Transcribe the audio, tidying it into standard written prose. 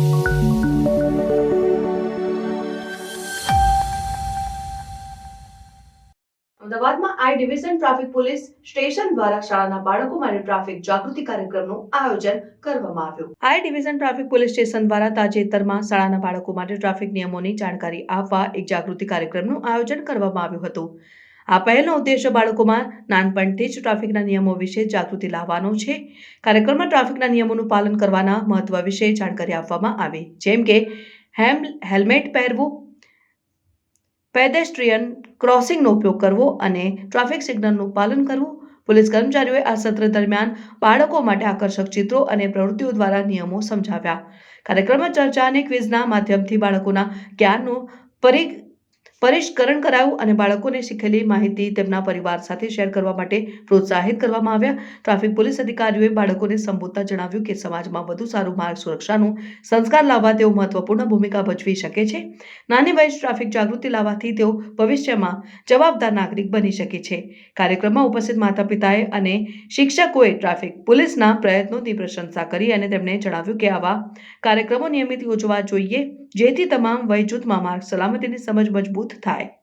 અમદાવાદમાં આઈ division traffic police station દ્વારા શાળાના બાળકો માટે ટ્રાફિક જાગૃતિ કાર્યક્રમનું આયોજન કરવામાં આવ્યું. આઈ ડિવિઝન ટ્રાફિક પોલીસ સ્ટેશન દ્વારા તાજેતરમાં શાળાના બાળકો માટે ટ્રાફિક નિયમોની જાણકારી આપવા એક જાગૃતિ કાર્યક્રમનું આયોજન કરવામાં આવ્યું હતું. આ પહેલનો ઉદ્દેશ્ય બાળકોમાં નાનપણથી જ ટ્રાફિકના નિયમો વિશે જાગૃતિ લાવવાનો છે. કાર્યક્રમમાં ટ્રાફિકના નિયમોનું પાલન કરવાના મહત્વ વિશે જાણકારી આપવામાં આવી, જેમ કે હેલ્મેટ પહેરવું, પેડેસ્ટ્રીયન ક્રોસિંગનો ઉપયોગ કરવો અને ટ્રાફિક સિગ્નલનું પાલન કરવું. પોલીસ કર્મચારીઓએ આ સત્ર દરમિયાન બાળકો માટે આકર્ષક ચિત્રો અને પ્રવૃત્તિઓ દ્વારા નિયમો સમજાવ્યા. કાર્યક્રમમાં ચર્ચા અને ક્વિઝના માધ્યમથી બાળકોના જ્ઞાનનું પરિષ્કરણ કરાયું અને બાળકોને શીખેલી માહિતી તેમના પરિવાર સાથે શેર કરવા માટે પ્રોત્સાહિત કરવામાં આવ્યા. ટ્રાફિક પોલીસ અધિકારીઓએ બાળકોને સંબોધતા જણાવ્યું કે સમાજમાં વધુ સારું માર્ગ સુરક્ષાનું સંસ્કાર લાવવા તેઓ મહત્વપૂર્ણ ભૂમિકા ભજવી શકે છે. નાની વયે ટ્રાફિક જાગૃતિ લાવવાથી તેઓ ભવિષ્યમાં જવાબદાર નાગરિક બની શકે છે. કાર્યક્રમમાં ઉપસ્થિત માતા-પિતાએ અને શિક્ષકોએ ટ્રાફિક પોલીસના પ્રયત્નોની પ્રશંસા કરી અને તેમણે જણાવ્યું કે આવા કાર્યક્રમો નિયમિત યોજવા જોઈએ, જેથી તમામ વય જૂથમાં માર્ગ સલામતીની સમજ મજબૂત થાય.